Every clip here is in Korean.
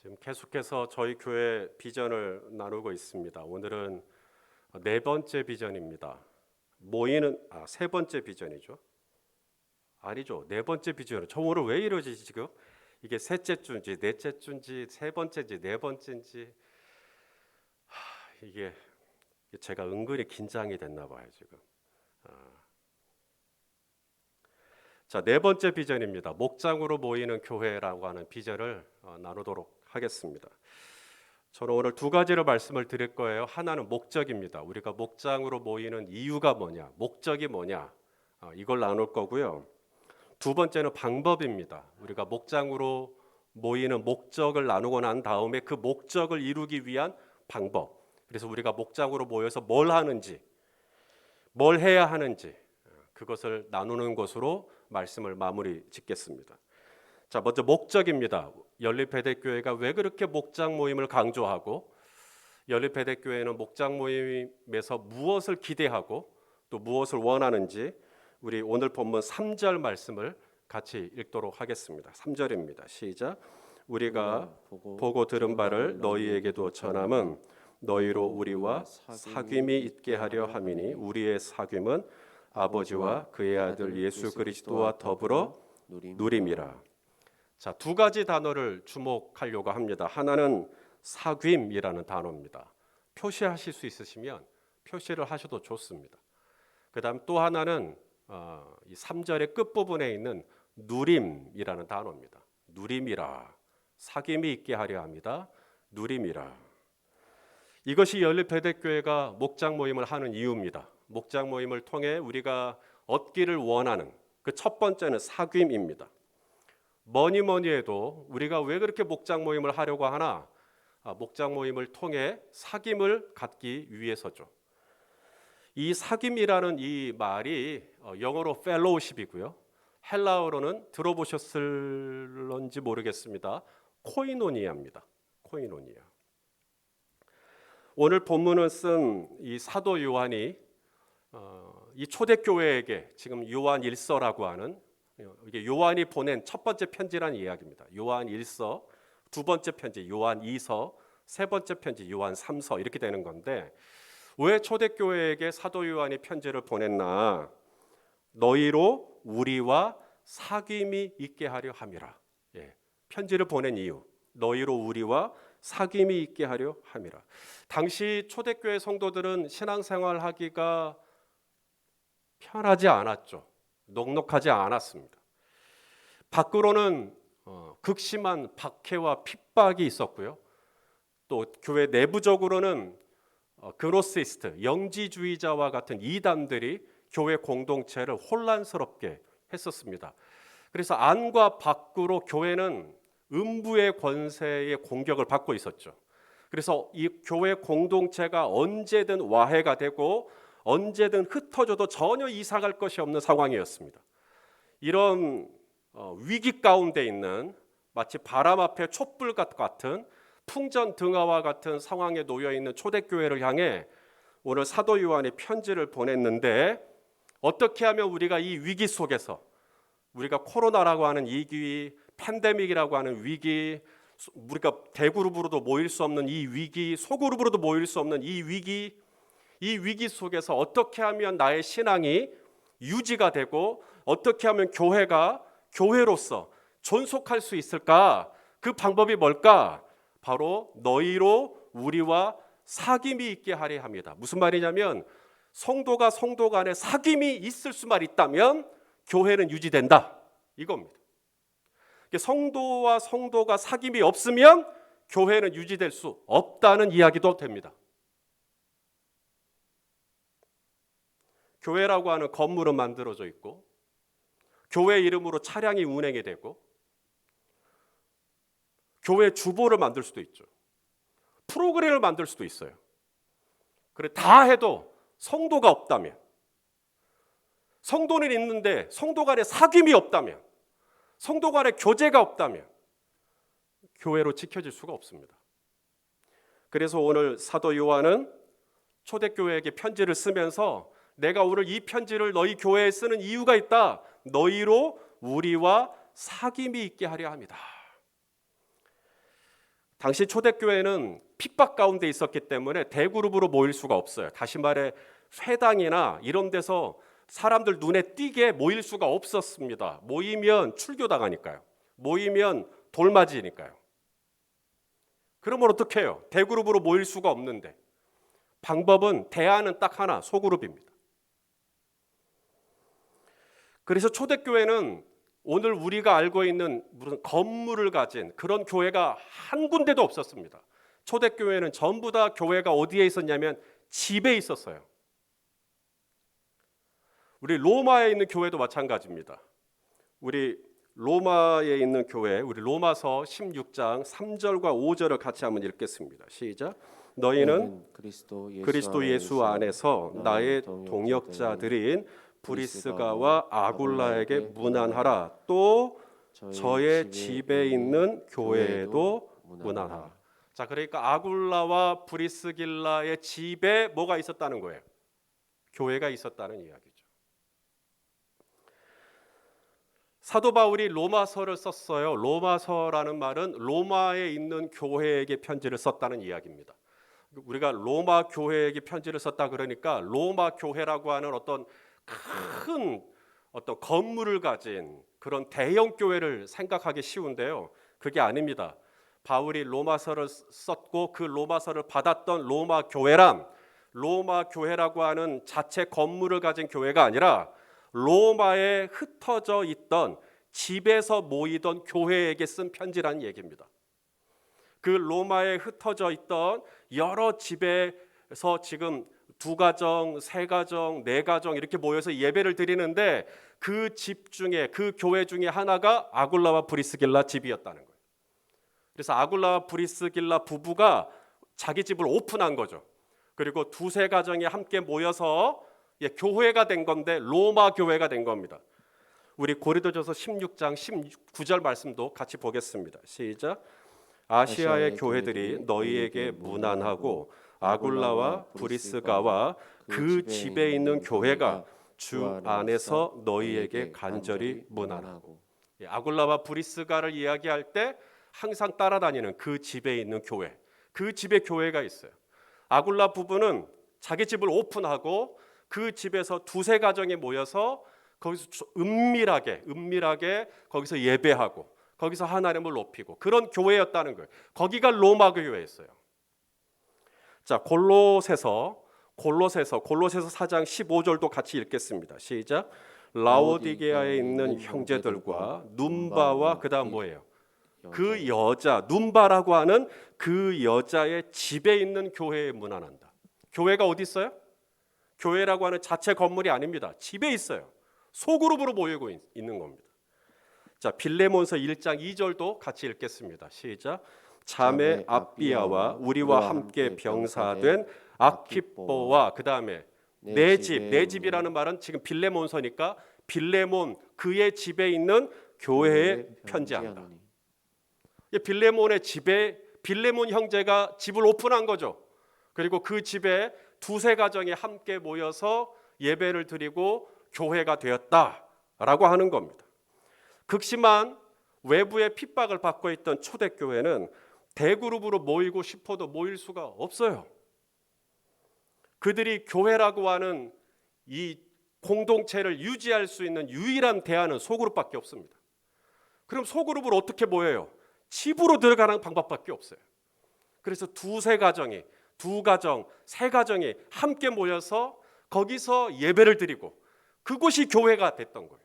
지금 계속해서 저희 교회 비전을 나누고 있습니다. 오늘은 네 번째 비전입니다. 세 번째 비전이죠. 아니죠. 네 번째 비전. 저 오늘 왜 이러지 지금? 이게 셋째 주인지 넷째 주인지 세 번째인지 네 번째인지 이게 제가 은근히 긴장이 됐나 봐요 지금. 자, 네 번째 비전입니다. 목장으로 모이는 교회라고 하는 비전을 나누도록 하겠습니다. 저는 오늘 두 가지로 말씀을 드릴 거예요. 하나는 목적입니다. 우리가 목장으로 모이는 이유가 뭐냐, 목적이 뭐냐, 이걸 나눌 거고요. 두 번째는 방법입니다. 우리가 목장으로 모이는 목적을 나누고 난 다음에 그 목적을 이루기 위한 방법. 그래서 우리가 목장으로 모여서 뭘 하는지, 뭘 해야 하는지 그것을 나누는 것으로 말씀을 마무리 짓겠습니다. 자, 먼저 목적입니다. 연립회대교회가 왜 그렇게 목장 모임을 강조하고 연립회대교회는 목장 모임에서 무엇을 기대하고 또 무엇을 원하는지 우리 오늘 본문 3절 말씀을 같이 읽도록 하겠습니다. 3절입니다. 시작. 우리가 보고 들은 바를 너희에게도 전함은 너희로 우리와 사귐이 있게 하려 함이니 우리의 사귐은 아버지와 그의 아들 예수 그리스도와 더불어 누림이라. 자, 두 가지 단어를 주목하려고 합니다. 하나는 사귐이라는 단어입니다. 표시하실 수 있으시면 표시를 하셔도 좋습니다. 그다음 또 하나는 이 3절의 끝부분에 있는 누림이라는 단어입니다. 누림이라. 사귐이 있게 하려 합니다. 누림이라. 이것이 연립회대교회가 목장 모임을 하는 이유입니다. 목장 모임을 통해 우리가 얻기를 원하는 그 첫 번째는 사귐입니다. 뭐니 해도 우리가 왜 그렇게 목장 모임을 하려고 하나? 목장 모임을 통해 사귐을 갖기 위해서죠. 이 사귐이라는 이 말이 영어로 fellowship이고요. 헬라어로는 들어보셨을런지 모르겠습니다. 코이노니아입니다. 코이노니아. 오늘 본문을 쓴 이 사도 요한이 이 초대교회에게 지금 요한 1서라고 하는 이게 요한이 보낸 첫 번째 편지라는 이야기입니다. 요한 1서, 두 번째 편지 요한 2서, 세 번째 편지 요한 3서 이렇게 되는 건데 왜 초대교회에게 사도 요한이 편지를 보냈나? 너희로 우리와 사귐이 있게 하려 함이라. 편지를 보낸 이유. 너희로 우리와 사귐이 있게 하려 함이라. 당시 초대교회 성도들은 신앙생활하기가 편하지 않았죠. 녹록하지 않았습니다. 밖으로는 극심한 박해와 핍박이 있었고요. 또 교회 내부적으로는 그노시스트, 영지주의자와 같은 이단들이 교회 공동체를 혼란스럽게 했었습니다. 그래서 안과 밖으로 교회는 음부의 권세의 공격을 받고 있었죠. 그래서 이 교회 공동체가 언제든 와해가 되고 언제든 흩어져도 전혀 이사갈 것이 없는 상황이었습니다. 이런 위기 가운데 있는 마치 바람 앞에 촛불 같은 풍전등화와 같은 상황에 놓여 있는 초대교회를 향해 오늘 사도 요한이 편지를 보냈는데 어떻게 하면 우리가 이 위기 속에서 우리가 코로나라고 하는 이 위기, 팬데믹이라고 하는 위기, 우리가 대그룹으로도 모일 수 없는 이 위기, 소그룹으로도 모일 수 없는 이 위기 속에서 어떻게 하면 나의 신앙이 유지가 되고 어떻게 하면 교회가 교회로서 존속할 수 있을까? 그 방법이 뭘까? 바로 너희로 우리와 사귐이 있게 하려 합니다. 무슨 말이냐면 성도가 성도 간에 사귐이 있을 수만 있다면 교회는 유지된다. 이겁니다. 성도와 성도가 사귐이 없으면 교회는 유지될 수 없다는 이야기도 됩니다. 교회라고 하는 건물은 만들어져 있고 교회 이름으로 차량이 운행이 되고 교회 주보를 만들 수도 있죠. 프로그램을 만들 수도 있어요. 그래 다 해도 성도가 없다면, 성도는 있는데 성도 간에 사귐이 없다면, 성도 간에 교제가 없다면 교회로 지켜질 수가 없습니다. 그래서 오늘 사도 요한은 초대교회에게 편지를 쓰면서 내가 오늘 이 편지를 너희 교회에 쓰는 이유가 있다. 너희로 우리와 사귐이 있게 하려 합니다. 당시 초대교회는 핍박 가운데 있었기 때문에 대그룹으로 모일 수가 없어요. 다시 말해 회당이나 이런 데서 사람들 눈에 띄게 모일 수가 없었습니다. 모이면 출교당하니까요. 모이면 돌맞이니까요. 그러면 어떻게 해요? 대그룹으로 모일 수가 없는데 방법은 대안은 딱 하나, 소그룹입니다. 그래서 초대교회는 오늘 우리가 알고 있는 무슨 건물을 가진 그런 교회가 한 군데도 없었습니다. 초대교회는 전부 다 교회가 어디에 있었냐면 집에 있었어요. 우리 로마에 있는 교회도 마찬가지입니다. 우리 로마에 있는 교회, 우리 로마서 16장 3절과 5절을 같이 한번 읽겠습니다. 시작. 너희는 그리스도 예수 안에서 나의 동역자들인 브리스가와 아굴라에게 문안하라. 또 저의 집에 있는 교회에도 문안하라. 자, 그러니까 아굴라와 브리스길라의 집에 뭐가 있었다는 거예요? 교회가 있었다는 이야기죠. 사도 바울이 로마서를 썼어요. 로마서라는 말은 로마에 있는 교회에게 편지를 썼다는 이야기입니다. 우리가 로마 교회에게 편지를 썼다 그러니까 로마 교회라고 하는 어떤 큰 건물을 가진 그런 대형 교회를 생각하기 쉬운데요. 그게 아닙니다. 바울이 로마서를 썼고 그 로마서를 받았던 로마 교회란 로마 교회라고 하는 자체 건물을 가진 교회가 아니라 로마에 흩어져 있던 집에서 모이던 교회에게 쓴 편지라는 얘기입니다. 그 로마에 흩어져 있던 여러 집에서 지금 2가정, 3가정, 4가정 이렇게 모여서 예배를 드리는데 그 집 중에 그 교회 중에 하나가 아굴라와 브리스길라 집이었다는 거예요. 그래서 아굴라와 브리스길라 부부가 자기 집을 오픈한 거죠. 그리고 2-3가정이 함께 모여서 교회가 된 건데 로마 교회가 된 겁니다. 우리 고린도전서 16장 19절 말씀도 같이 보겠습니다. 시작. 아시아의 교회들이 너희에게 문안하고 아굴라와 브리스가와 그 집에 있는 교회가 주 안에서 너희에게 간절히 문안하고. 아굴라와 브리스가를 이야기할 때 항상 따라다니는 그 집에 있는 교회, 그 집에 교회가 있어요. 아굴라 부부는 자기 집을 오픈하고 그 집에서 2-3가정이 모여서 거기서 은밀하게 거기서 예배하고 거기서 하나님을 높이고 그런 교회였다는 거예요. 거기가 로마 교회였어요. 자, 골로새서 4장 15절도 같이 읽겠습니다. 시작. 라오디게아에 있는 형제들과 눈바와 그다음 뭐예요? 그 여자 눈바라고 하는 그 여자의 집에 있는 교회에 문안한다. 교회가 어디 있어요? 교회라고 하는 자체 건물이 아닙니다. 집에 있어요. 소그룹으로 모이고 있는 겁니다. 자, 빌레몬서 1장 2절도 같이 읽겠습니다. 시작. 자매 아비아와 우리와 함께 병사된 아키뽀와 그다음에 내 집이라는 말은 지금 빌레몬서니까 빌레몬 그의 집에 있는 교회에 편지한다. 빌레몬의 집에 빌레몬 형제가 집을 오픈한 거죠. 그리고 그 집에 2-3가정이 함께 모여서 예배를 드리고 교회가 되었다라고 하는 겁니다. 극심한 외부의 핍박을 받고 있던 초대교회는 대그룹으로 모이고 싶어도 모일 수가 없어요. 그들이 교회라고 하는 이 공동체를 유지할 수 있는 유일한 대안은 소그룹밖에 없습니다. 그럼 소그룹을 어떻게 모여요? 집으로 들어가는 방법밖에 없어요. 그래서 2-3가정이 2가정, 3가정이 함께 모여서 거기서 예배를 드리고 그곳이 교회가 됐던 거예요.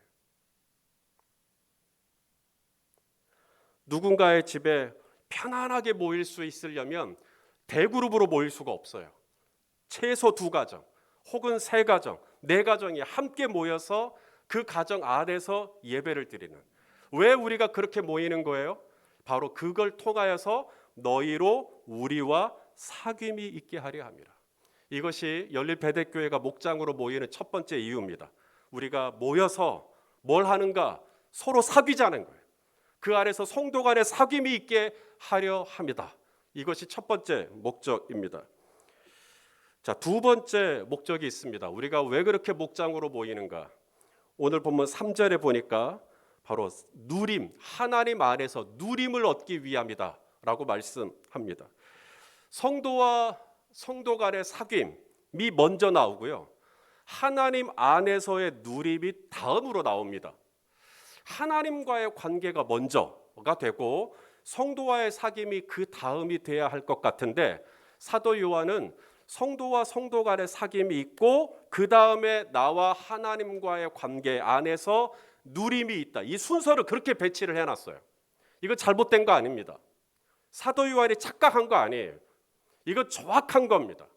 누군가의 집에 편안하게 모일 수 있으려면 대그룹으로 모일 수가 없어요. 최소 2가정 혹은 3가정, 4가정이 함께 모여서 그 가정 안에서 예배를 드리는. 왜 우리가 그렇게 모이는 거예요? 바로 그걸 통하여서 너희로 우리와 사귐이 있게 하려 함이라. 이것이 열린배대교회가 목장으로 모이는 첫 번째 이유입니다. 우리가 모여서 뭘 하는가? 서로 사귀자는 거예요. 그 안에서 성도 간의 사귐이 있게 하려 합니다. 이것이 첫 번째 목적입니다. 자, 2번째 목적이 있습니다. 우리가 왜 그렇게 목장으로 모이는가? 오늘 본문 3절에 보니까 바로 누림, 하나님 안에서 누림을 얻기 위함이다 라고 말씀합니다. 성도와 성도 간의 사귐이 먼저 나오고요. 하나님 안에서의 누림이 다음으로 나옵니다. 하나님과의 관계가 먼저가 되고 성도와의 사귐이 그 다음이 돼야 할 것 같은데, 사도 요한은 성도와 성도 간의 사귐이 있고 그 다음에 나와 하나님과의 관계 안에서 누림이 있다. 이 순서를 그렇게 배치를 해놨어요. 이거 잘못된 거 아닙니다. 사도 요한이 착각한 거 아니에요. 이거 정확한 겁니다.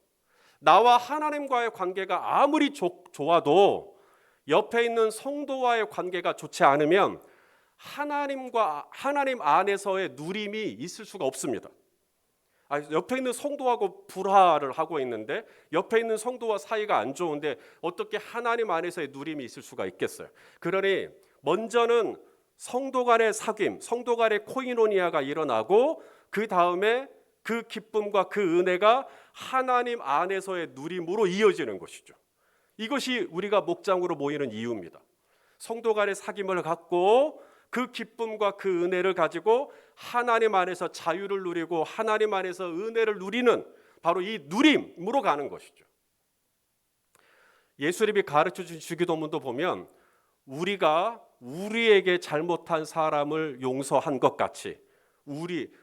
나와 하나님과의 관계가 아무리 좋아도 옆에 있는 성도와의 관계가 좋지 않으면 하나님 안에서의 누림이 있을 수가 없습니다. 옆에 있는 성도하고 불화를 하고 있는데, 옆에 있는 성도와 사이가 안 좋은데 어떻게 하나님 안에서의 누림이 있을 수가 있겠어요? 그러니 먼저는 성도 간의 사귐, 성도 간의 코이노니아가 일어나고 그 다음에 그 기쁨과 그 은혜가 하나님 안에서의 누림으로 이어지는 것이죠. 이것이 우리가 목장으로 모이는 이유입니다. 성도 간의 사귐을 갖고 그 기쁨과 그 은혜를 가지고 하나님 안에서 자유를 누리고 하나님 안에서 은혜를 누리는 바로 이 누림으로 가는 것이죠. 예수님이 가르쳐 주신 주기도문도 보면 우리가 우리에게 잘못한 사람을 용서한 것 같이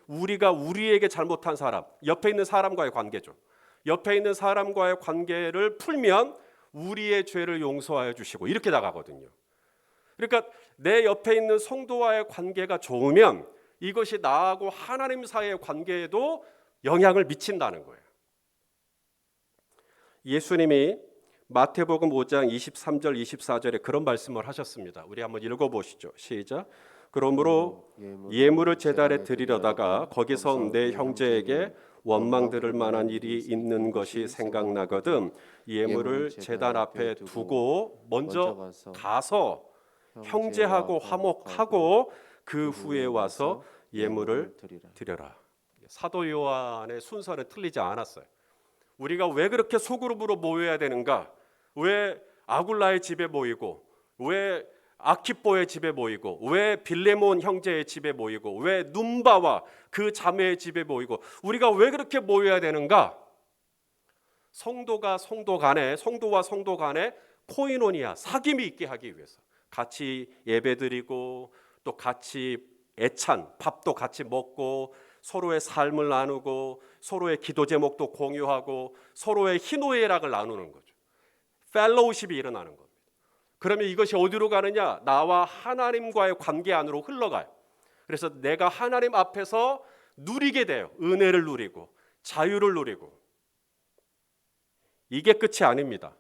우리가 우리에게 잘못한 사람, 옆에 있는 사람과의 관계죠. 옆에 있는 사람과의 관계를 풀면 우리의 죄를 용서하여 주시고 이렇게 나가거든요. 그러니까 내 옆에 있는 성도와의 관계가 좋으면 이것이 나하고 하나님 사이의 관계에도 영향을 미친다는 거예요. 예수님이 마태복음 5장 23절 24절에 그런 말씀을 하셨습니다. 우리 한번 읽어보시죠. 시작. 그러므로 예물을 제단에 드리려다가 거기서 내 형제에게 원망 들을 만한 일이 있는 것이 생각나거든 예물을 제단 앞에 두고 먼저 가서 형제하고 화목하고 그 후에 와서 예물을 드려라. 사도 요한의 순서는 틀리지 않았어요. 우리가 왜 그렇게 소그룹으로 모여야 되는가? 왜 아굴라의 집에 모이고, 왜 아키뽀의 집에 모이고, 왜 빌레몬 형제의 집에 모이고, 왜 num바와 그 자매의 집에 모이고, 우리가 왜 그렇게 모여야 되는가? 성도와 성도 간에 코이노니아, 사귐이 있게 하기 위해서 같이 예배드리고 또 같이 애찬 밥도 같이 먹고 서로의 삶을 나누고 서로의 기도 제목도 공유하고 서로의 희노애락을 나누는 거죠. 펠로우십이 일어나는 겁니다. 그러면 이것이 어디로 가느냐? 나와 하나님과의 관계 안으로 흘러가요. 그래서 내가 하나님 앞에서 누리게 돼요. 은혜를 누리고 자유를 누리고. 이게 끝이 아닙니다.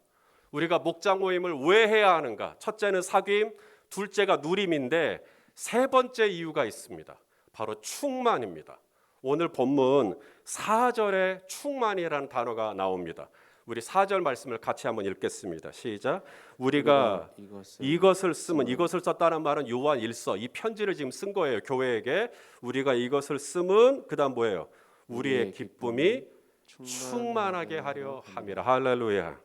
우리가 목장 모임을 왜 해야 하는가? 첫째는 사귐, 둘째가 누림인데 세 번째 이유가 있습니다. 바로 충만입니다. 오늘 본문 4절에 충만이라는 단어가 나옵니다. 우리 4절 말씀을 같이 한번 읽겠습니다. 시작. 우리가 이것을 쓰면, 이것을 썼다는 말은 요한 1서, 이 편지를 지금 쓴 거예요. 교회에게. 우리가 이것을 쓰면 그다음 뭐예요? 우리의 기쁨이 충만하게 하려 함이라. 할렐루야.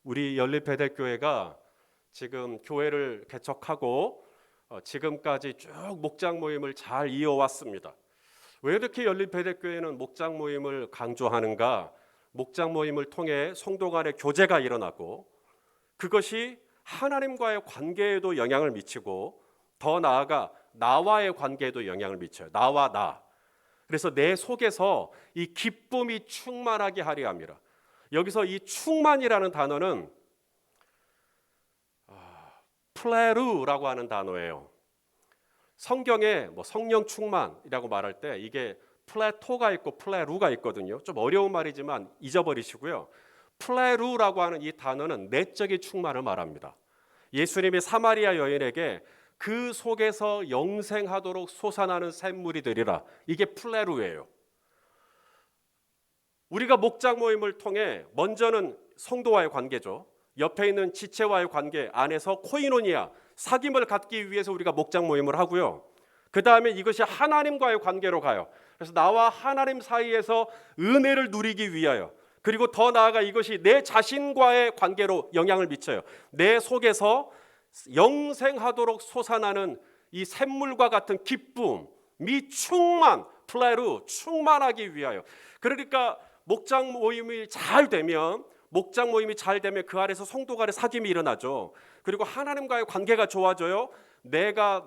우리 연립배달교회가 지금 교회를 개척하고 지금까지 쭉 목장 모임을 잘 이어왔습니다. 왜 이렇게 연립배달교회는 목장 모임을 강조하는가? 목장 모임을 통해 성도 간의 교제가 일어나고 그것이 하나님과의 관계에도 영향을 미치고 더 나아가 나와의 관계에도 영향을 미쳐요. 나와 나. 그래서 내 속에서 이 기쁨이 충만하게 하려 함이라. 여기서 이 충만이라는 단어는 플레루라고 하는 단어예요. 성경에 성령 충만이라고 말할 때 이게 플레토가 있고 플레루가 있거든요. 좀 어려운 말이지만 잊어버리시고요. 플레루라고 하는 이 단어는 내적인 충만을 말합니다. 예수님이 사마리아 여인에게 그 속에서 영생하도록 솟아나는 샘물이 되리라. 이게 플레루예요. 우리가 목장 모임을 통해 먼저는 성도와의 관계죠. 옆에 있는 지체와의 관계 안에서 코이노니아, 사귐을 갖기 위해서 우리가 목장 모임을 하고요. 그 다음에 이것이 하나님과의 관계로 가요. 그래서 나와 하나님 사이에서 은혜를 누리기 위하여, 그리고 더 나아가 이것이 내 자신과의 관계로 영향을 미쳐요. 내 속에서 영생하도록 솟아나는 이 샘물과 같은 기쁨이 충만, 플레루 충만하기 위하여. 그러니까 목장 모임이 잘 되면 그 안에서 성도 간의 사귐이 일어나죠. 그리고 하나님과의 관계가 좋아져요.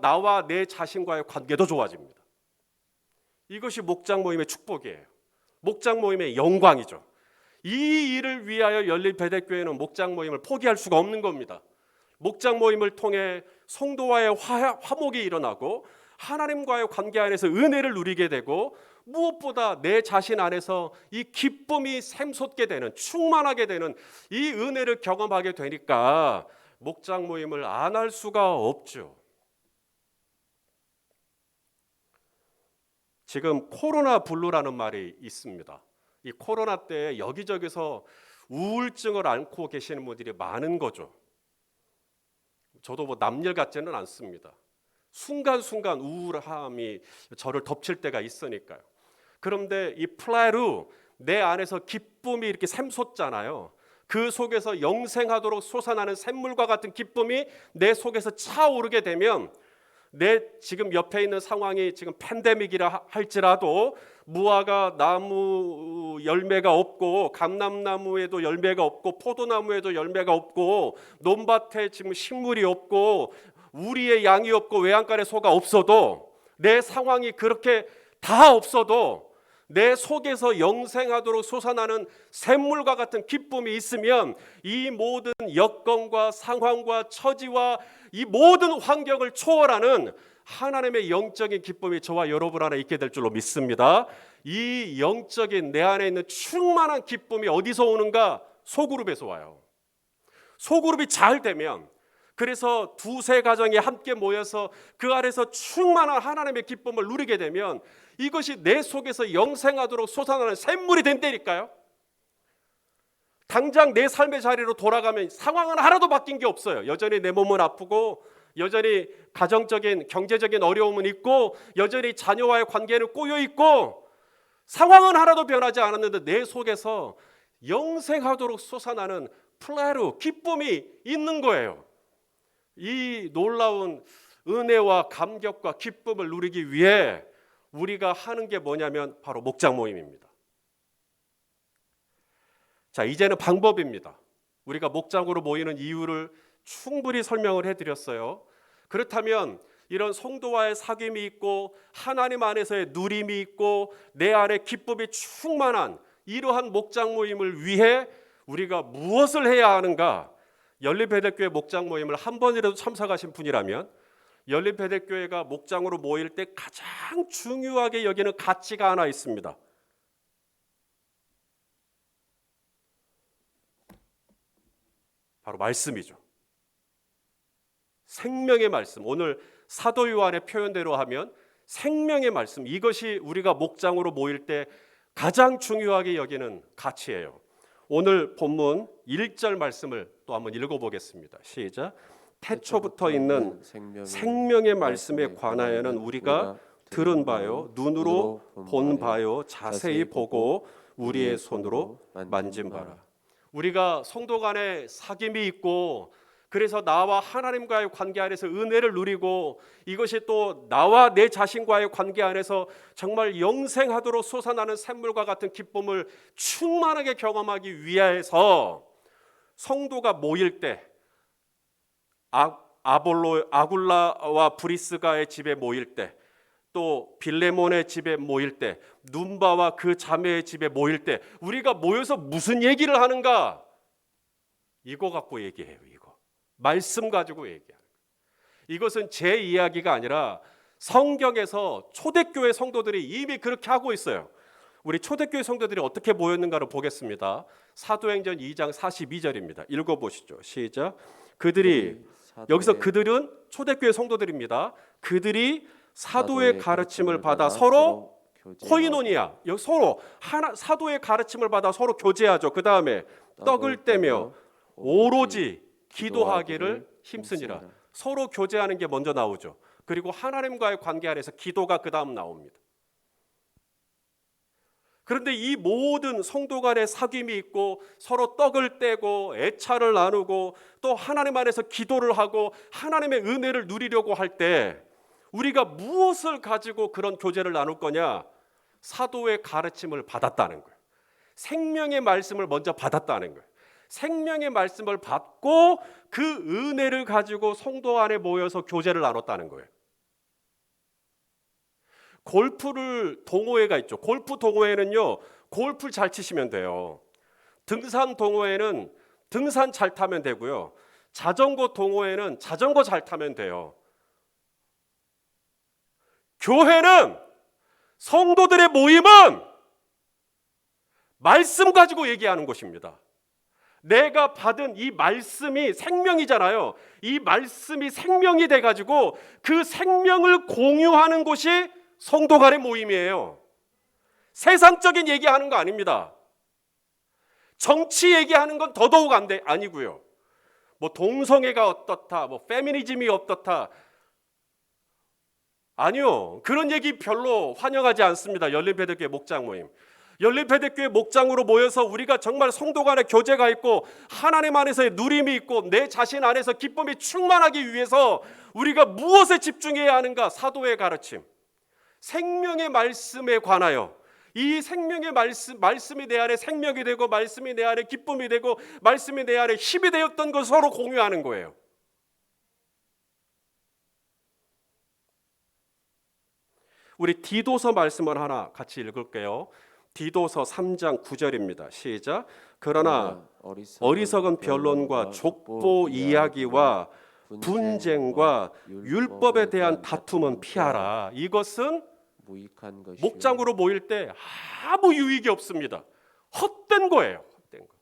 나와 내 자신과의 관계도 좋아집니다. 이것이 목장 모임의 축복이에요. 목장 모임의 영광이죠. 이 일을 위하여 열린 베델교회는 목장 모임을 포기할 수가 없는 겁니다. 목장 모임을 통해 성도와의 화목이 일어나고 하나님과의 관계 안에서 은혜를 누리게 되고 무엇보다 내 자신 안에서 이 기쁨이 샘솟게 되는, 충만하게 되는 이 은혜를 경험하게 되니까 목장 모임을 안 할 수가 없죠. 지금 코로나 블루라는 말이 있습니다. 이 코로나 때 여기저기서 우울증을 앓고 계시는 분들이 많은 거죠. 저도 뭐 남일 같지는 않습니다. 순간순간 우울함이 저를 덮칠 때가 있으니까요. 그런데 이 플레루, 내 안에서 기쁨이 이렇게 샘솟잖아요. 그 속에서 영생하도록 솟아나는 샘물과 같은 기쁨이 내 속에서 차오르게 되면 내 지금 옆에 있는 상황이 지금 팬데믹이라 할지라도 무화과 나무 열매가 없고 감람나무에도 열매가 없고 포도나무에도 열매가 없고 논밭에 지금 식물이 없고 우리의 양이 없고 외양간에 소가 없어도 내 상황이 그렇게 다 없어도 내 속에서 영생하도록 솟아나는 샘물과 같은 기쁨이 있으면 이 모든 여건과 상황과 처지와 이 모든 환경을 초월하는 하나님의 영적인 기쁨이 저와 여러분 안에 있게 될 줄로 믿습니다. 이 영적인 내 안에 있는 충만한 기쁨이 어디서 오는가? 소그룹에서 와요. 소그룹이 잘 되면, 그래서 두세 가정이 함께 모여서 그 안에서 충만한 하나님의 기쁨을 누리게 되면 이것이 내 속에서 영생하도록 솟아나는 샘물이 된다니까요. 당장 내 삶의 자리로 돌아가면 상황은 하나도 바뀐 게 없어요. 여전히 내 몸은 아프고 여전히 가정적인 경제적인 어려움은 있고 여전히 자녀와의 관계는 꼬여 있고 상황은 하나도 변하지 않았는데 내 속에서 영생하도록 솟아나는 플레루, 기쁨이 있는 거예요. 이 놀라운 은혜와 감격과 기쁨을 누리기 위해 우리가 하는 게 뭐냐면 바로 목장 모임입니다. 자, 이제는 방법입니다. 우리가 목장으로 모이는 이유를 충분히 설명을 해드렸어요. 그렇다면 이런 성도와의 사귐이 있고 하나님 안에서의 누림이 있고 내 안에 기쁨이 충만한 이러한 목장 모임을 위해 우리가 무엇을 해야 하는가? 열린베델교회 목장 모임을 한 번이라도 참석하신 분이라면 열린베델교회가 목장으로 모일 때 가장 중요하게 여기는 가치가 하나 있습니다. 바로 말씀이죠. 생명의 말씀. 오늘 사도 요한의 표현대로 하면 생명의 말씀. 이것이 우리가 목장으로 모일 때 가장 중요하게 여기는 가치예요. 오늘 본문 1절 말씀을 또 한번 읽어보겠습니다. 시작. 태초부터 있는 생명의 말씀에 관하여는 우리가 들은 바요, 눈으로 본 바요, 자세히 보고 우리의 손으로 만진 바라. 우리가 성도 간에 사귐이 있고 그래서 나와 하나님과의 관계 안에서 은혜를 누리고 이것이 또 나와 내 자신과의 관계 안에서 정말 영생하도록 솟아나는 샘물과 같은 기쁨을 충만하게 경험하기 위해서 성도가 모일 때 아굴라와 브리스가의 집에 모일 때 또 빌레몬의 집에 모일 때 눈바와 그 자매의 집에 모일 때 우리가 모여서 무슨 얘기를 하는가? 이거 갖고 얘기해요. 이거 말씀 가지고 얘기하는 거예요. 이것은 제 이야기가 아니라 성경에서 초대교회 성도들이 이미 그렇게 하고 있어요. 우리 초대교회 성도들이 어떻게 모였는가를 보겠습니다. 사도행전 2장 42절입니다. 읽어보시죠. 시작. 여기서 그들은 초대교회 성도들입니다. 그들이 사도의 가르침을 받아 서로 코이노니아, 여기 서로 사도의 가르침을 받아 서로 교제하죠. 그 다음에 떡을 떼며 오로지 기도하기를 힘쓰니라. 서로 교제하는 게 먼저 나오죠. 그리고 하나님과의 관계 안에서 기도가 그 다음 나옵니다. 그런데 이 모든 성도 간의 사귐이 있고 서로 떡을 떼고 애차를 나누고 또 하나님 안에서 기도를 하고 하나님의 은혜를 누리려고 할 때 우리가 무엇을 가지고 그런 교제를 나눌 거냐? 사도의 가르침을 받았다는 거예요. 생명의 말씀을 먼저 받았다는 거예요. 생명의 말씀을 받고 그 은혜를 가지고 성도 안에 모여서 교제를 나눴다는 거예요. 골프를 동호회가 있죠. 골프 동호회는요, 골프 잘 치시면 돼요. 등산 동호회는 등산 잘 타면 되고요. 자전거 동호회는 자전거 잘 타면 돼요. 교회는, 성도들의 모임은 말씀 가지고 얘기하는 것입니다. 내가 받은 이 말씀이 생명이잖아요. 이 말씀이 생명이 돼가지고 그 생명을 공유하는 곳이 성도 간의 모임이에요. 세상적인 얘기하는 거 아닙니다. 정치 얘기하는 건 더더욱 아니고요. 뭐 동성애가 어떻다, 뭐 페미니즘이 어떻다, 아니요. 그런 얘기 별로 환영하지 않습니다. 열린배들교회 목장 모임. 열린배들교회 목장으로 모여서 우리가 정말 성도 간의 교제가 있고 하나님 안에서의 누림이 있고 내 자신 안에서 기쁨이 충만하기 위해서 우리가 무엇에 집중해야 하는가? 사도의 가르침, 생명의 말씀에 관하여, 이 생명의 말씀이 내 안에 생명이 되고 말씀이 내 안에 기쁨이 되고 말씀이 내 안에 힘이 되었던 것을 서로 공유하는 거예요. 우리 디도서 말씀을 하나 같이 읽을게요. 디도서 3장 9절입니다. 시작. 그러나 어리석은 변론과 족보 이야기와 분쟁과 율법에 대한 다툼은 피하라. 이것은 목장으로 모일 때 아무 유익이 없습니다. 헛된 거예요. 헛된 거.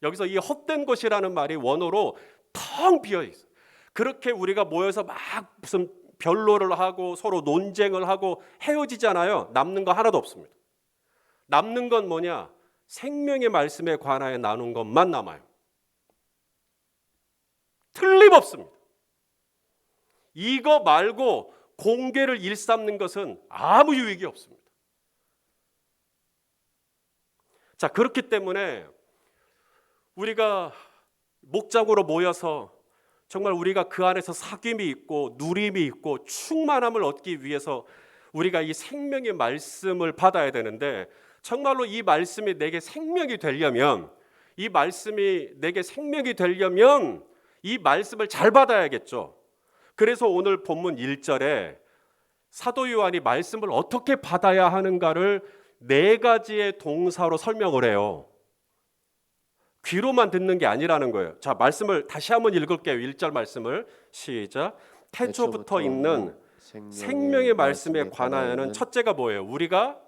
여기서 이 헛된 것이라는 말이 원어로 텅 비어 있어요. 그렇게 우리가 모여서 막 무슨 변론을 하고 서로 논쟁을 하고 헤어지잖아요. 남는 거 하나도 없습니다. 남는 건 뭐냐? 생명의 말씀에 관하여 나눈 것만 남아요. 틀림없습니다. 이거 말고 공개를 일삼는 것은 아무 유익이 없습니다. 자, 그렇기 때문에 우리가 목장으로 모여서 정말 우리가 그 안에서 사귐이 있고 누림이 있고 충만함을 얻기 위해서 우리가 이 생명의 말씀을 받아야 되는데, 정말로 이 말씀이 내게 생명이 되려면, 이 말씀이 내게 생명이 되려면 이 말씀을 잘 받아야겠죠. 그래서 오늘 본문 1절에 사도 요한이 말씀을 어떻게 받아야 하는가를 4가지의 동사로 설명을 해요. 귀로만 듣는 게 아니라는 거예요. 자, 말씀을 다시 한번 읽을게요. 1절 말씀을 시작. 태초부터 있는 생명의 말씀에 관하여는 첫째가 뭐예요? 우리가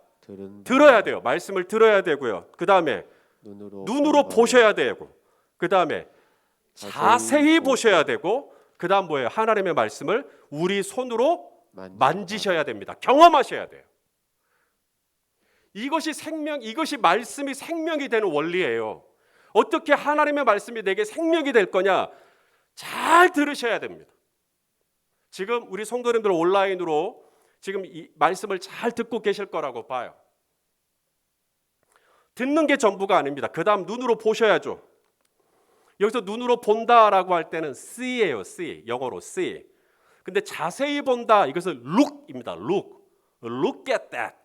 들어야 돼요. 말씀을 들어야 되고요. 그 다음에 눈으로 보셔야 되고, 그 다음에 자세히 보셔야 되고, 그 다음 뭐예요? 하나님의 말씀을 우리 손으로 만지셔야 됩니다. 경험하셔야 돼요. 이것이 생명, 이것이 말씀이 생명이 되는 원리예요. 어떻게 하나님의 말씀이 내게 생명이 될 거냐? 잘 들으셔야 됩니다. 지금 우리 성도님들 온라인으로 지금 이 말씀을 잘 듣고 계실 거라고 봐요. 듣는 게 전부가 아닙니다. 그 다음 눈으로 보셔야죠. 여기서 눈으로 본다라고 할 때는 see예요. see. 영어로 see. 근데 자세히 본다, 이것은 look입니다. look at that.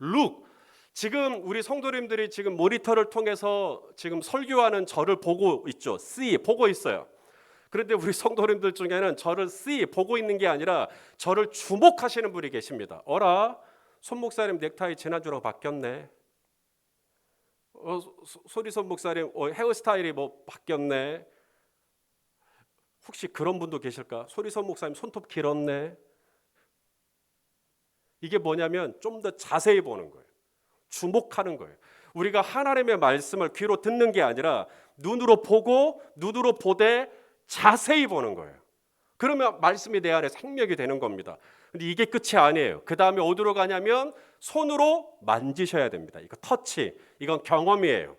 look. 지금 우리 성도님들이 지금 모니터를 통해서 지금 설교하는 저를 보고 있죠. see, 보고 있어요. 그런데 우리 성도님들 중에는 저를 see, 보고 있는 게 아니라 저를 주목하시는 분이 계십니다. 어라, 손 목사님 넥타이 지난주랑 바뀌었네. 소리선 목사님 헤어스타일이 뭐 바뀌었네. 혹시 그런 분도 계실까? 소리선 목사님 손톱 길었네. 이게 뭐냐면 좀 더 자세히 보는 거예요. 주목하는 거예요. 우리가 하나님의 말씀을 귀로 듣는 게 아니라 눈으로 보고, 눈으로 보되 자세히 보는 거예요. 그러면 말씀이 내 안에 생명이 되는 겁니다. 근데 이게 끝이 아니에요. 그 다음에 어디로 가냐면 손으로 만지셔야 됩니다. 이거 터치, 이건 경험이에요.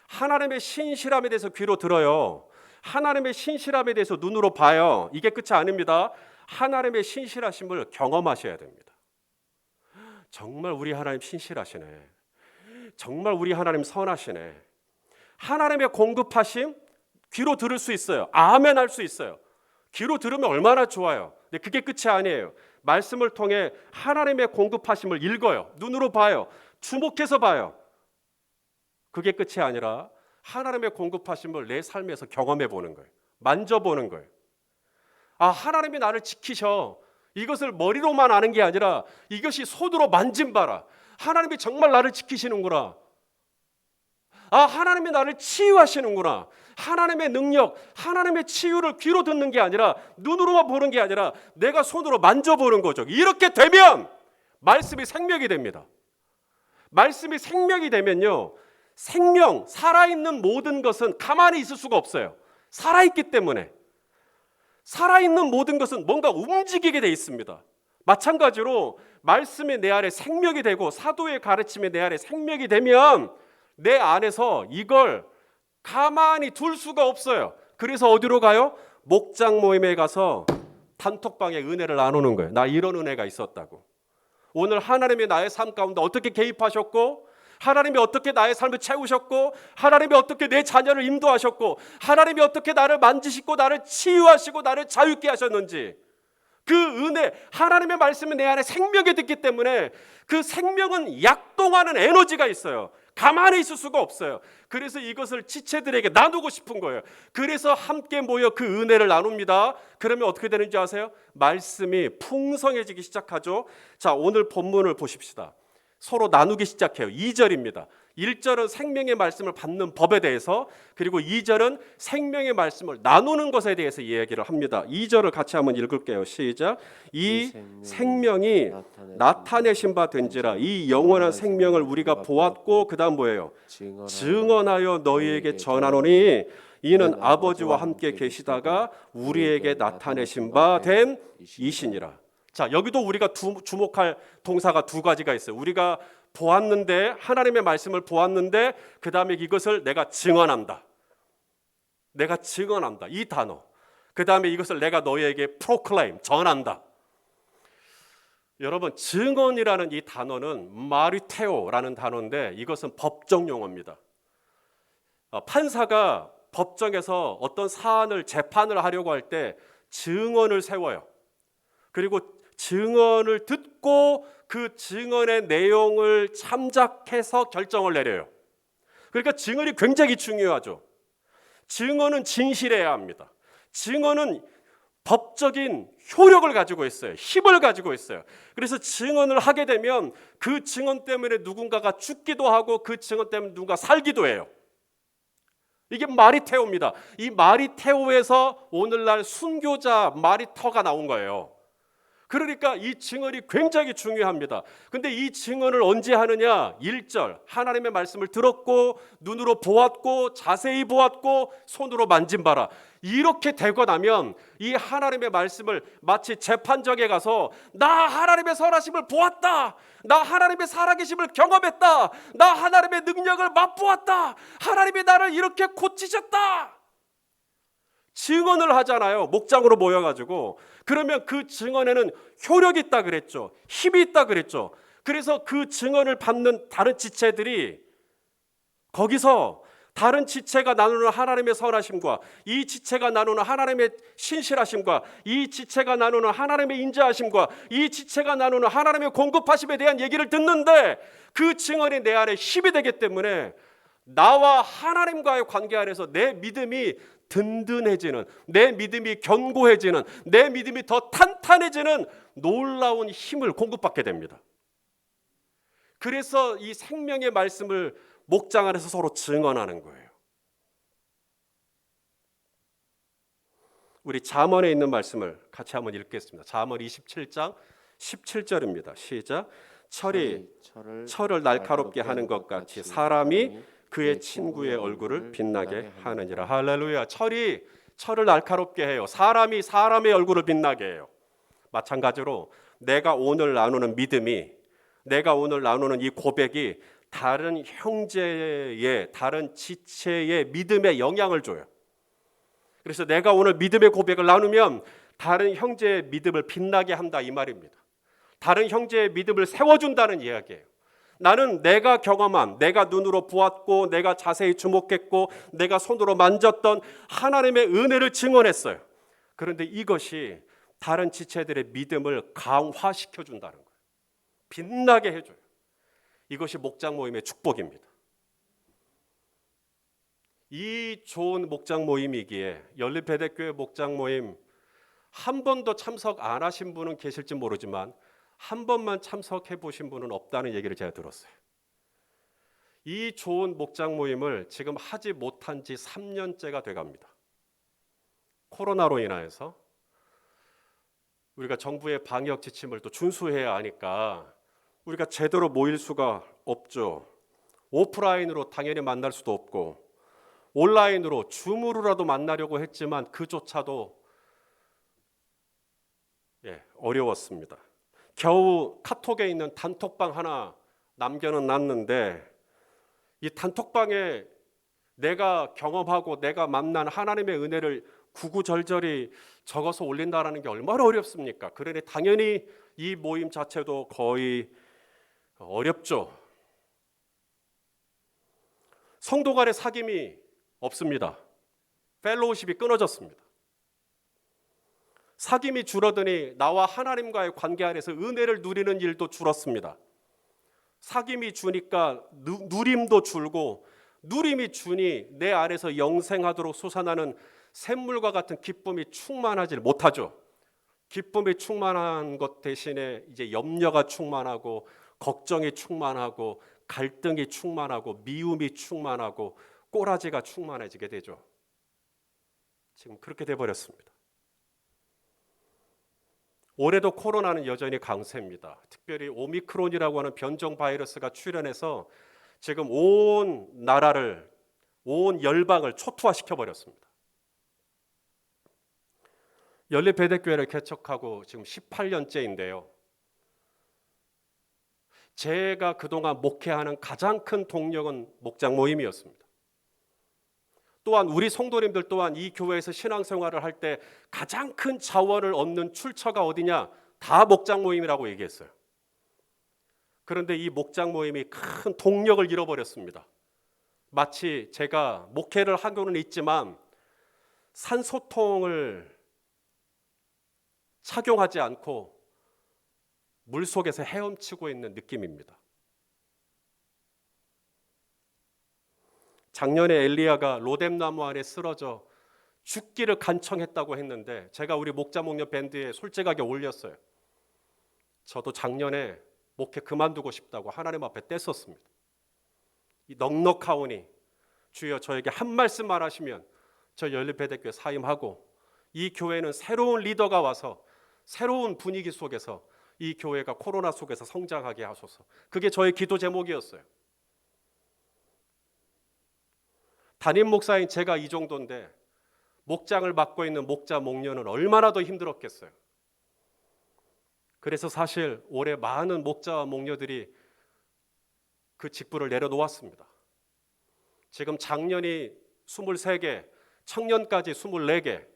하나님의 신실함에 대해서 귀로 들어요. 하나님의 신실함에 대해서 눈으로 봐요. 이게 끝이 아닙니다. 하나님의 신실하심을 경험하셔야 됩니다. 정말 우리 하나님 신실하시네. 정말 우리 하나님 선하시네. 하나님의 공급하심 귀로 들을 수 있어요. 아멘 할 수 있어요. 귀로 들으면 얼마나 좋아요. 근데 그게 끝이 아니에요. 말씀을 통해 하나님의 공급하심을 읽어요. 눈으로 봐요. 주목해서 봐요. 그게 끝이 아니라 하나님의 공급하심을 내 삶에서 경험해 보는 거예요. 만져보는 거예요. 아, 하나님이 나를 지키셔. 이것을 머리로만 아는 게 아니라 이것이 손으로 만짐봐라. 하나님이 정말 나를 지키시는구나. 아, 하나님이 나를 치유하시는구나. 하나님의 능력, 하나님의 치유를 귀로 듣는 게 아니라 눈으로만 보는 게 아니라 내가 손으로 만져보는 거죠. 이렇게 되면 말씀이 생명이 됩니다. 말씀이 생명이 되면요, 생명, 살아있는 모든 것은 가만히 있을 수가 없어요. 살아있기 때문에. 살아있는 모든 것은 뭔가 움직이게 돼 있습니다. 마찬가지로 말씀이 내 안에 생명이 되고 사도의 가르침이 내 안에 생명이 되면 내 안에서 이걸 가만히 둘 수가 없어요. 그래서 어디로 가요? 목장 모임에 가서 단톡방에 은혜를 나누는 거예요. 나 이런 은혜가 있었다고. 오늘 하나님이 나의 삶 가운데 어떻게 개입하셨고, 하나님이 어떻게 나의 삶을 채우셨고, 하나님이 어떻게 내 자녀를 인도하셨고, 하나님이 어떻게 나를 만지시고 나를 치유하시고 나를 자유케 하셨는지, 그 은혜, 하나님의 말씀이 내 안에 생명이 됐기 때문에 그 생명은 약동하는 에너지가 있어요. 가만히 있을 수가 없어요. 그래서 이것을 지체들에게 나누고 싶은 거예요. 그래서 함께 모여 그 은혜를 나눕니다. 그러면 어떻게 되는지 아세요? 말씀이 풍성해지기 시작하죠. 자, 오늘 본문을 보십시다. 서로 나누기 시작해요. 2절입니다. 1절은 생명의 말씀을 받는 법에 대해서, 그리고 2절은 생명의 말씀을 나누는 것에 대해서 이야기를 합니다. 2절을 같이 한번 읽을게요. 시작. 이 생명이 나타내신 바 된지라. 이 영원한 생명을 우리가 보았고, 그 다음 뭐예요? 증언하여 너희에게 전하노니 이는 아버지와 함께 계시다가 우리에게 나타내신 바 된 이시니라. 자, 여기도 우리가 주목할 동사가 두 가지가 있어요. 우리가 보았는데, 하나님의 말씀을 보았는데 그 다음에 이것을 내가 증언한다. 내가 증언한다. 이 단어. 그 다음에 이것을 내가 너희에게 proclaim, 전한다. 여러분, 증언이라는 이 단어는 마리테오라는 단어인데 이것은 법정 용어입니다. 판사가 법정에서 어떤 사안을 재판을 하려고 할 때 증언을 세워요. 그리고 증언을 듣고 그 증언의 내용을 참작해서 결정을 내려요. 그러니까 증언이 굉장히 중요하죠. 증언은 진실해야 합니다. 증언은 법적인 효력을 가지고 있어요. 힘을 가지고 있어요. 그래서 증언을 하게 되면 그 증언 때문에 누군가가 죽기도 하고 그 증언 때문에 누군가 살기도 해요. 이게 마리테오입니다. 이 마리테오에서 오늘날 순교자 마리터가 나온 거예요. 그러니까 이 증언이 굉장히 중요합니다. 근데 이 증언을 언제 하느냐? 1절, 하나님의 말씀을 들었고 눈으로 보았고 자세히 보았고 손으로 만진바라. 이렇게 되고 나면 이 하나님의 말씀을 마치 재판정에 가서 나 하나님의 선하심을 보았다, 나 하나님의 살아계심을 경험했다, 나 하나님의 능력을 맛보았다, 하나님이 나를 이렇게 고치셨다, 증언을 하잖아요. 목장으로 모여가지고. 그러면 그 증언에는 효력이 있다 그랬죠. 힘이 있다 그랬죠. 그래서 그 증언을 받는 다른 지체들이 거기서 다른 지체가 나누는 하나님의 선하심과 이 지체가 나누는 하나님의 신실하심과 이 지체가 나누는 하나님의 인자하심과 이 지체가 나누는 하나님의 공급하심에 대한 얘기를 듣는데 그 증언이 내 안에 힘이 되기 때문에 나와 하나님과의 관계 안에서 내 믿음이 든든해지는, 내 믿음이 견고해지는, 내 믿음이 더 탄탄해지는 놀라운 힘을 공급받게 됩니다. 그래서 이 생명의 말씀을 목장 안에서 서로 증언하는 거예요. 우리 잠언에 있는 말씀을 같이 한번 읽겠습니다. 잠언 27장 17절입니다. 시작. 철을 날카롭게 하는 것 같이 사람이 그의 친구의 얼굴을 빛나게 하느니라. 할렐루야. 철을 날카롭게 해요. 사람이 사람의 얼굴을 빛나게 해요. 마찬가지로 내가 오늘 나누는 믿음이, 내가 오늘 나누는 이 고백이 다른 형제의, 다른 지체의 믿음에 영향을 줘요. 그래서 내가 오늘 믿음의 고백을 나누면 다른 형제의 믿음을 빛나게 한다, 이 말입니다. 다른 형제의 믿음을 세워준다는 이야기예요. 나는 내가 경험한, 내가 눈으로 보았고 내가 자세히 주목했고 내가 손으로 만졌던 하나님의 은혜를 증언했어요. 그런데 이것이 다른 지체들의 믿음을 강화시켜 준다는 거예요. 빛나게 해줘요. 이것이 목장 모임의 축복입니다. 이 좋은 목장 모임이기에 연립배대교회 목장 모임 한 번도 참석 안 하신 분은 계실지 모르지만 한 번만 참석해 보신 분은 없다는 얘기를 제가 들었어요. 이 좋은 목장 모임을 지금 하지 못한 지 3년째가 돼갑니다. 코로나로 인하여서 우리가 정부의 방역 지침을 또 준수해야 하니까 우리가 제대로 모일 수가 없죠. 오프라인으로 당연히 만날 수도 없고 온라인으로 줌으로라도 만나려고 했지만 그조차도 어려웠습니다. 겨우 카톡에 있는 단톡방 하나 남겨는 놨는데 이 단톡방에 내가 경험하고 내가 만난 하나님의 은혜를 구구절절히 적어서 올린다라는 게 얼마나 어렵습니까? 그러니 당연히 이 모임 자체도 거의 어렵죠. 성도 간의 사귐이 없습니다. 펠로우십이 끊어졌습니다. 사귐이 줄어드니 나와 하나님과의 관계 안에서 은혜를 누리는 일도 줄었습니다. 사귐이 주니까 누림도 줄고 누림이 주니 내 안에서 영생하도록 솟아나는 샘물과 같은 기쁨이 충만하지 못하죠. 기쁨이 충만한 것 대신에 이제 염려가 충만하고 걱정이 충만하고 갈등이 충만하고 미움이 충만하고 꼬라지가 충만해지게 되죠. 지금 그렇게 돼버렸습니다. 올해도 코로나는 여전히 강세입니다. 특별히 오미크론이라고 하는 변종 바이러스가 출현해서 지금 온 나라를, 온 열방을 초토화시켜버렸습니다. 연립배대교회를 개척하고 지금 18년째인데요. 제가 그동안 목회하는 가장 큰 동력은 목장 모임이었습니다. 또한 우리 성도님들 또한 이 교회에서 신앙생활을 할 때 가장 큰 자원을 얻는 출처가 어디냐? 다 목장 모임이라고 얘기했어요. 그런데 이 목장 모임이 큰 동력을 잃어버렸습니다. 마치 제가 목회를 하고는 있지만 산소통을 착용하지 않고 물속에서 헤엄치고 있는 느낌입니다. 작년에 엘리야가 로뎀나무 안에 쓰러져 죽기를 간청했다고 했는데 제가 우리 목자 목녀 밴드에 솔직하게 올렸어요. 저도 작년에 목회 그만두고 싶다고 하나님 앞에 뗐었습니다. 이 넉넉하오니 주여 저에게 한 말씀만 하시면 저 연립배대교회 사임하고 이 교회는 새로운 리더가 와서 새로운 분위기 속에서 이 교회가 코로나 속에서 성장하게 하소서. 그게 저의 기도 제목이었어요. 담임 목사인 제가 이 정도인데 목장을 맡고 있는 목자 목녀는 얼마나 더 힘들었겠어요. 그래서 사실 올해 많은 목자와 목녀들이 그 직분을 내려놓았습니다. 지금 작년이 23개, 청년까지 24개,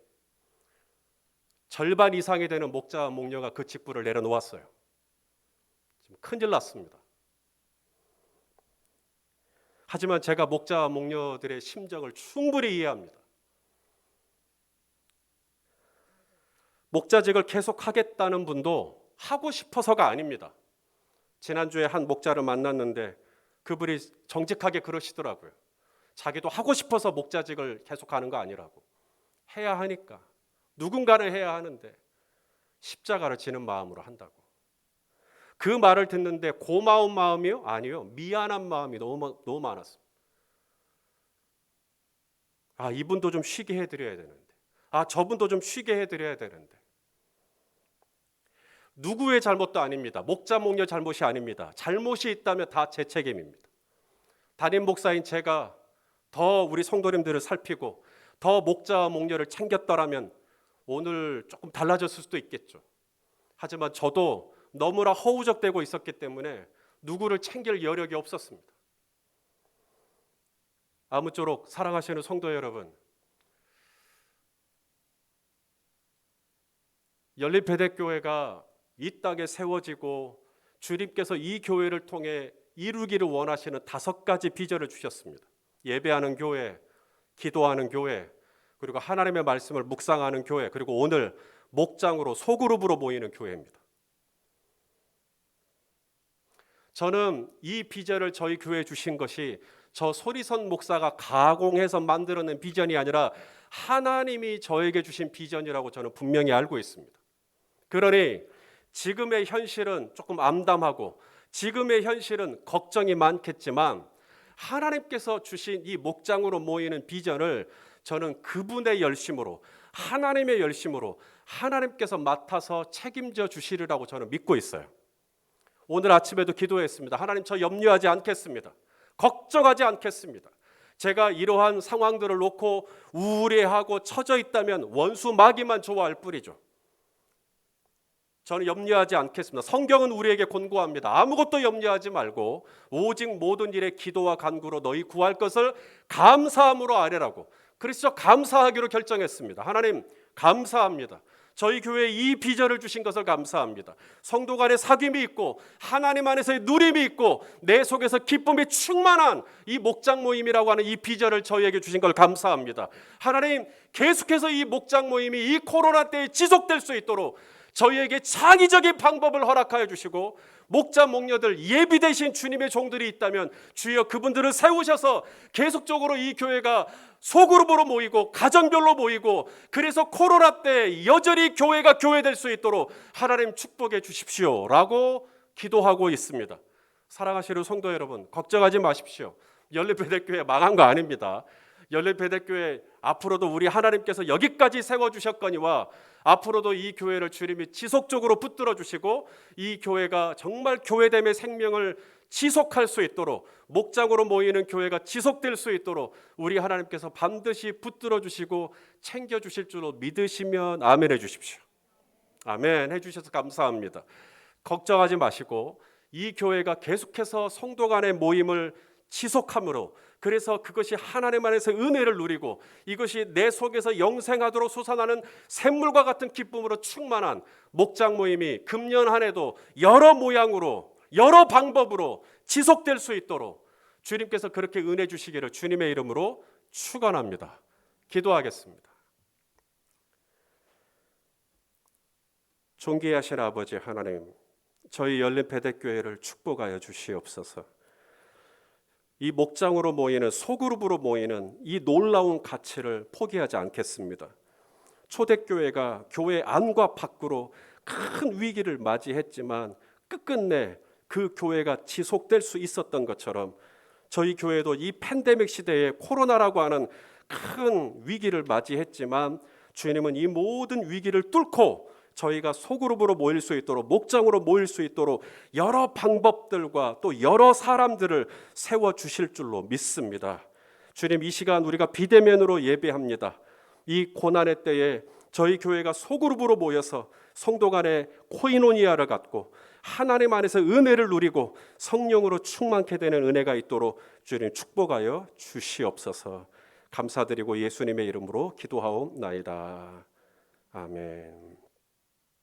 절반 이상이 되는 목자와 목녀가 그 직분을 내려놓았어요. 지금 큰일 났습니다. 하지만 제가 목자와 목녀들의 심정을 충분히 이해합니다. 목자직을 계속하겠다는 분도 하고 싶어서가 아닙니다. 지난주에 한 목자를 만났는데 그분이 정직하게 그러시더라고요. 자기도 하고 싶어서 목자직을 계속하는 거 아니라고. 해야 하니까. 누군가는 해야 하는데 십자가를 지는 마음으로 한다고. 그 말을 듣는데 고마운 마음이요? 아니요. 미안한 마음이 너무 많았습니다. 아, 이분도 좀 쉬게 해드려야 되는데. 아, 저분도 좀 쉬게 해드려야 되는데. 누구의 잘못도 아닙니다. 목자 목녀 잘못이 아닙니다. 잘못이 있다면 다 제 책임입니다. 담임 목사인 제가 더 우리 성도님들을 살피고 더 목자와 목녀를 챙겼더라면 오늘 조금 달라졌을 수도 있겠죠. 하지만 저도 너무나 허우적대고 있었기 때문에 누구를 챙길 여력이 없었습니다. 아무쪼록 사랑하시는 성도 여러분, 연립배대교회가 이 땅에 세워지고 주님께서 이 교회를 통해 이루기를 원하시는 5가지 비전을 주셨습니다. 예배하는 교회, 기도하는 교회, 그리고 하나님의 말씀을 묵상하는 교회, 그리고 오늘 목장으로 소그룹으로 모이는 교회입니다. 저는 이 비전을 저희 교회에 주신 것이 저 소리선 목사가 가공해서 만들어낸 비전이 아니라 하나님이 저에게 주신 비전이라고 저는 분명히 알고 있습니다. 그러니 지금의 현실은 조금 암담하고 지금의 현실은 걱정이 많겠지만 하나님께서 주신 이 목장으로 모이는 비전을 저는 그분의 열심으로, 하나님의 열심으로 하나님께서 맡아서 책임져 주시리라고 저는 믿고 있어요. 오늘 아침에도 기도했습니다. 하나님, 저 염려하지 않겠습니다. 걱정하지 않겠습니다. 제가 이러한 상황들을 놓고 우울해하고 처져 있다면 원수 마귀만 좋아할 뿐이죠. 저는 염려하지 않겠습니다. 성경은 우리에게 권고합니다. 아무것도 염려하지 말고 오직 모든 일에 기도와 간구로 너희 구할 것을 감사함으로 아뢰라고. 그래서 감사하기로 결정했습니다. 하나님 감사합니다. 저희 교회에 이 비전을 주신 것을 감사합니다. 성도 간의 사귐이 있고 하나님 안에서의 누림이 있고 내 속에서 기쁨이 충만한 이 목장 모임이라고 하는 이 비전을 저희에게 주신 걸 감사합니다. 하나님, 계속해서 이 목장 모임이 이 코로나 때에 지속될 수 있도록 저희에게 창의적인 방법을 허락하여 주시고 목자 목녀들 예비되신 주님의 종들이 있다면 주여 그분들을 세우셔서 계속적으로 이 교회가 소그룹으로 모이고 가정별로 모이고 그래서 코로나 때 여전히 교회가 교회될 수 있도록 하나님 축복해 주십시오라고 기도하고 있습니다. 사랑하시는 성도 여러분, 걱정하지 마십시오. 열린배대교회 망한 거 아닙니다. 열린배대교회 앞으로도 우리 하나님께서 여기까지 세워주셨거니와 앞으로도 이 교회를 주님이 지속적으로 붙들어 주시고 이 교회가 정말 교회됨의 생명을 지속할 수 있도록 목장으로 모이는 교회가 지속될 수 있도록 우리 하나님께서 반드시 붙들어 주시고 챙겨 주실 줄로 믿으시면 아멘 해 주십시오. 아멘 해 주셔서 감사합니다. 걱정하지 마시고 이 교회가 계속해서 성도 간의 모임을 지속함으로 그래서 그것이 하나님 안에서 은혜를 누리고 이것이 내 속에서 영생하도록 솟아나는 샘물과 같은 기쁨으로 충만한 목장 모임이 금년 한 해도 여러 모양으로 여러 방법으로 지속될 수 있도록 주님께서 그렇게 은혜 주시기를 주님의 이름으로 축원합니다. 기도하겠습니다. 존귀하신 아버지 하나님, 저희 열린배대교회를 축복하여 주시옵소서. 이 목장으로 모이는 소그룹으로 모이는 이 놀라운 가치를 포기하지 않겠습니다. 초대교회가 교회 안과 밖으로 큰 위기를 맞이했지만 끝끝내 그 교회가 지속될 수 있었던 것처럼 저희 교회도 이 팬데믹 시대에 코로나라고 하는 큰 위기를 맞이했지만 주님은 이 모든 위기를 뚫고 저희가 소그룹으로 모일 수 있도록 목장으로 모일 수 있도록 여러 방법들과 또 여러 사람들을 세워주실 줄로 믿습니다. 주님, 이 시간 우리가 비대면으로 예배합니다. 이 고난의 때에 저희 교회가 소그룹으로 모여서 성도 간의 코이노니아를 갖고 하나님 안에서 은혜를 누리고 성령으로 충만케 되는 은혜가 있도록 주님 축복하여 주시옵소서. 감사드리고 예수님의 이름으로 기도하옵나이다. 아멘.